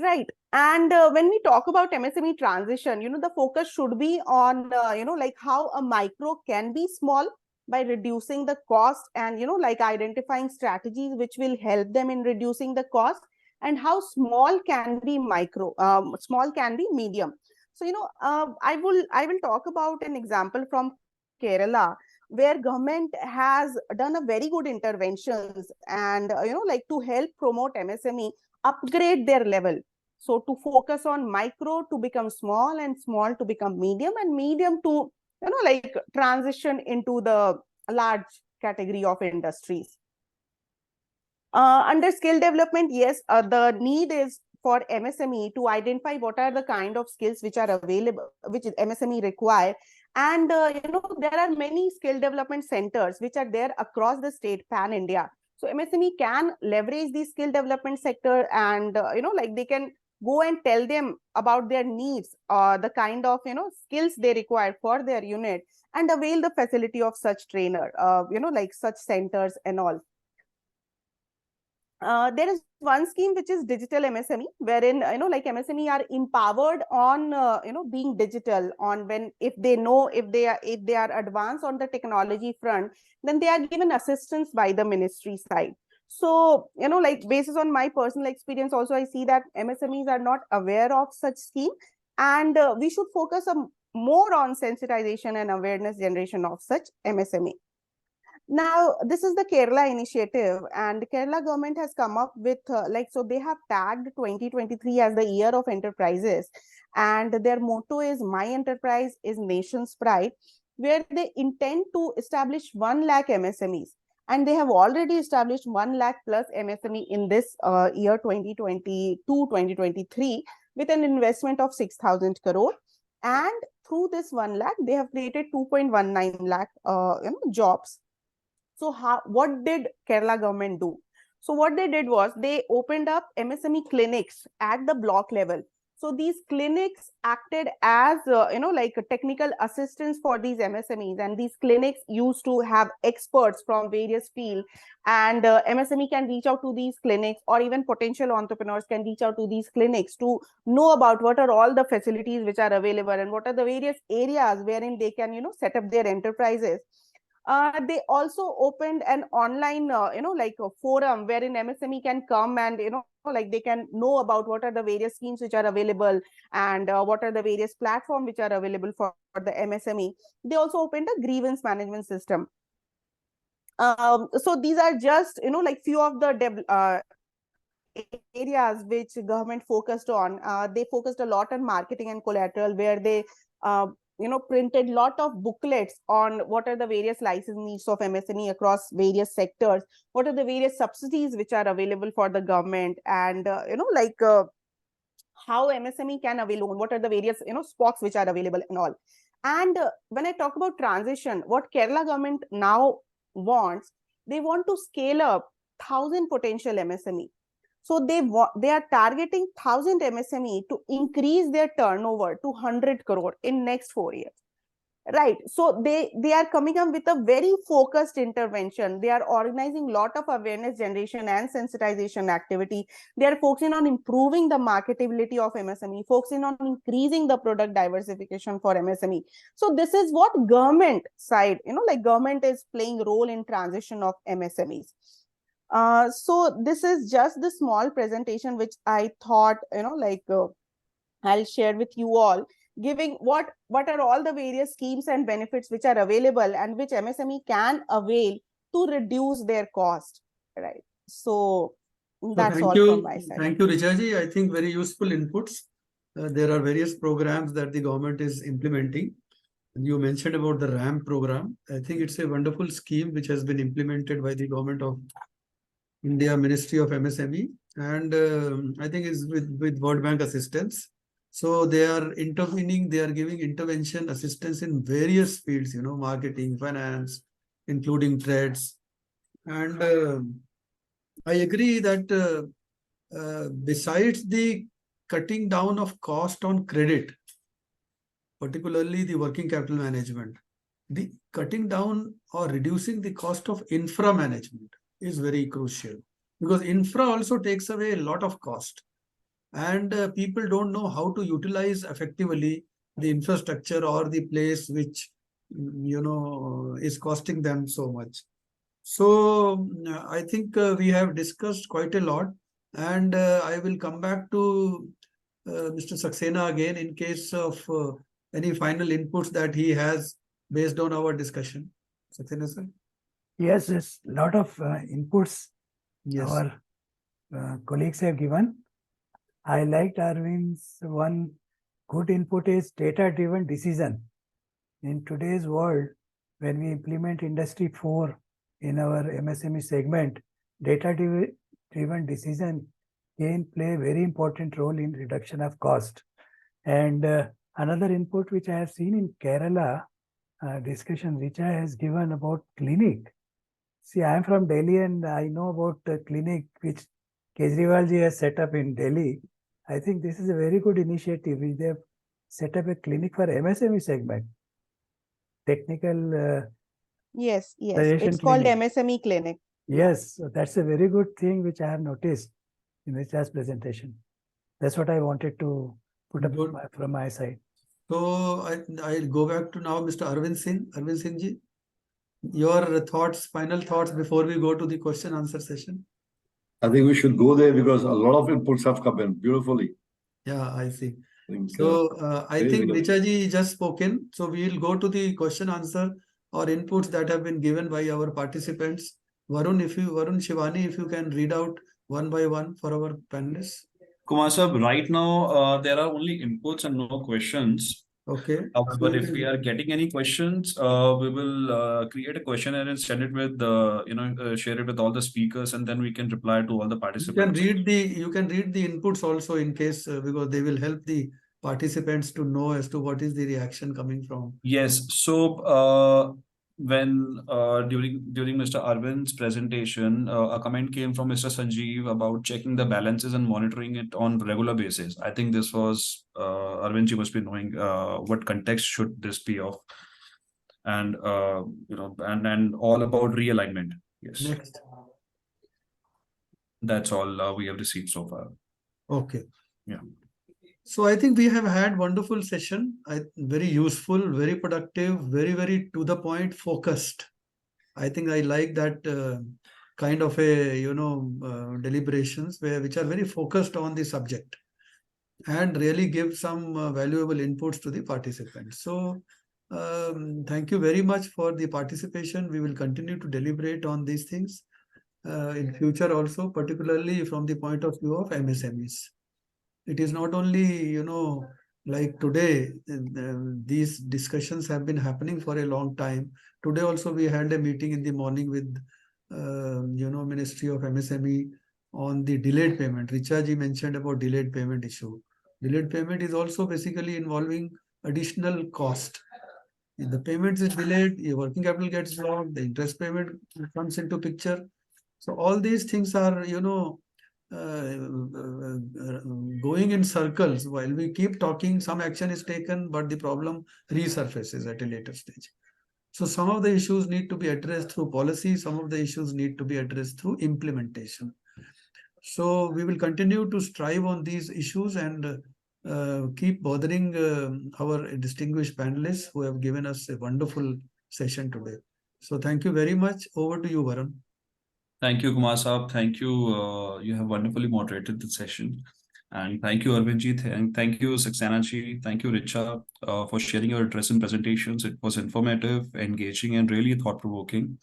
Right. And when we talk about MSME transition, the focus should be on, how a micro can be small by reducing the cost and, identifying strategies which will help them in reducing the cost, and how small can be small can be medium. So, I will talk about an example from Kerala, where government has done a very good interventions and, like to help promote MSME, upgrade their level. So to focus on micro to become small, and small to become medium, and medium to, like transition into the large category of industries. Under skill development, yes, the need is for MSME to identify what are the kind of skills which are available, which MSME require. And, there are many skill development centers which are there across the state, pan India. So MSME can leverage the skill development sector, and, like they can go and tell them about their needs, the kind of, skills they require for their unit, and avail the facility of such trainer, like such centers and all. There is one scheme which is digital MSME, wherein, like MSME are empowered on, being digital, on when, if they know, if they are advanced on the technology front, then they are given assistance by the ministry side. So, like basis on my personal experience also, I see that MSMEs are not aware of such scheme, and we should focus more on sensitization and awareness generation of such MSME. Now, this is the Kerala initiative, and the Kerala government has come up with, so they have tagged 2023 as the year of enterprises, and their motto is "My enterprise is nation's pride," where they intend to establish 1 lakh MSMEs. And they have already established 1 lakh plus MSME in this year 2022-2023 with an investment of 6,000 crore. And through this 1 lakh, they have created 2.19 lakh jobs. So what did Kerala government do? So what they did was they opened up MSME clinics at the block level. So these clinics acted as, like technical assistance for these MSMEs, and these clinics used to have experts from various fields, and MSME can reach out to these clinics, or even potential entrepreneurs can reach out to these clinics to know about what are all the facilities which are available, and what are the various areas wherein they can, set up their enterprises. They also opened an online, like a forum wherein MSME can come and, like they can know about what are the various schemes which are available, and what are the various platforms which are available for the MSME. They also opened a grievance management system. So these are just, like few of the areas which government focused on. They focused a lot on marketing and collateral, where they printed lot of booklets on what are the various license needs of MSME across various sectors, what are the various subsidies which are available for the government, and how MSME can avail loan, what are the various spots which are available and all. And when I talk about transition, what Kerala government now wants, they want to scale up 1,000 potential MSME. So they are targeting 1,000 MSME to increase their turnover to 100 crore in next 4 years. Right. So they are coming up with a very focused intervention. They are organizing lot of awareness generation and sensitization activity. They are focusing on improving the marketability of MSME, focusing on increasing the product diversification for MSME. So this is what government side, like government is playing role in transition of MSMEs. So this is just the small presentation which I thought, I'll share with you all, giving what are all the various schemes and benefits which are available and which MSME can avail to reduce their cost, right? So that's all from my side. Thank you, Richaji. I think very useful inputs. There are various programs that the government is implementing. You mentioned about the RAM program. I think it's a wonderful scheme which has been implemented by the government of India Ministry of MSME, and I think it's with World Bank assistance. So they are intervening, they are giving intervention assistance in various fields, marketing, finance, including trades. And I agree that besides the cutting down of cost on credit, particularly the working capital management, the cutting down or reducing the cost of infra management is very crucial, because infra also takes away a lot of cost, and people don't know how to utilize effectively the infrastructure or the place which is costing them so much. So I think we have discussed quite a lot. And I will come back to Mr. Saxena again in case of any final inputs that he has based on our discussion. Saxena, sir? Yes, there's a lot of inputs Yes. our colleagues have given. I liked Arvind's one good input is data-driven decision. In today's world, when we implement Industry 4 in our MSME segment, data-driven decision can play a very important role in reduction of cost. And another input which I have seen in Kerala discussion, Richa has given about clinic. See, I am from Delhi and I know about the clinic which Kejriwal ji has set up in Delhi. I think this is a very good initiative. They have set up a clinic for MSME segment. Technical Yes, yes. suggestion It's called clinic. MSME clinic. Yes, so that's a very good thing which I have noticed in Richa's presentation. That's what I wanted to put up Good. from my side. So I'll go back to now Mr. Arvind Singh. Arvind Singh ji, your thoughts, final thoughts before we go to the question answer session. I think we should go there because a lot of inputs have come in beautifully. Yeah, I see. I think, So I very think good. Richa ji just spoken. So we will go to the question answer or inputs that have been given by our participants. Varun, Shivani, if you can read out one by one for our panelists. Kumar sir, right now there are only inputs and no questions. Okay. However, if we are getting any questions, we will create a questionnaire and send it with share it with all the speakers, and then we can reply to all the You can participants. read the inputs also in case because they will help the participants to know as to what is the reaction coming from. Yes. So when during Mr. Arvind's presentation, a comment came from Mr. Sanjeev about checking the balances and monitoring it on regular basis. I think this was Arvind, you must be knowing what context should this be of, and and all about realignment. Yes, Next. that's all we have received so far. Okay. Yeah. So I think we have had wonderful session. Very useful, very productive, very, very to the point, focused. I think I like that kind of a deliberations which are very focused on the subject and really give some valuable inputs to the participants. So thank you very much for the participation. We will continue to deliberate on these things in future also, particularly from the point of view of MSMEs. It is not only, like today, these discussions have been happening for a long time. Today also we had a meeting in the morning with, Ministry of MSME on the delayed payment. Richa ji mentioned about delayed payment issue. Delayed payment is also basically involving additional cost. If the payment is delayed, your working capital gets blocked, the interest payment comes into picture. So all these things are, going in circles. While we keep talking, some action is taken, but the problem resurfaces at a later stage. So some of the issues need to be addressed through policy, some of the issues need to be addressed through implementation. So we will continue to strive on these issues and keep bothering our distinguished panelists who have given us a wonderful session today. So thank you very much. Over to you, Varun. Thank you, Kumar Saab. Thank you. You have wonderfully moderated the session. And thank you, Arvindji. Thank you, Saxena ji. Thank you, Richa, for sharing your address and presentations. It was informative, engaging, and really thought-provoking.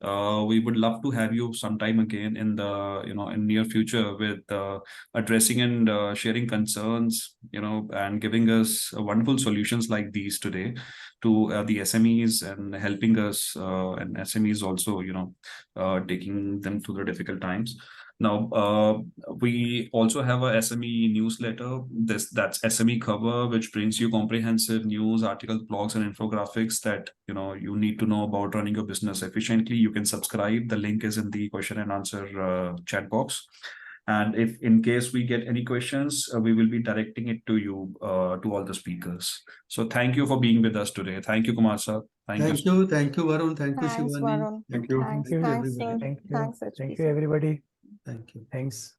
We would love to have you sometime again in the in near future with addressing and sharing concerns, and giving us wonderful solutions like these today to the SMEs and helping us and SMEs also taking them through the difficult times. Now, we also have a SME newsletter. That's SME Cover, which brings you comprehensive news, articles, blogs, and infographics that you need to know about running your business efficiently. You can subscribe. The link is in the question and answer chat box. And if in case we get any questions, we will be directing it to you, to all the speakers. So thank you for being with us today. Thank you, Kumar sir. Thank you, Varun. Thank you, Thanks, Shivani. Varun. Thank you. Thanks, Thank you, thanks, everybody. sir. Thank you. Thanks, Thank HPC. you, everybody. Thank you. Thanks.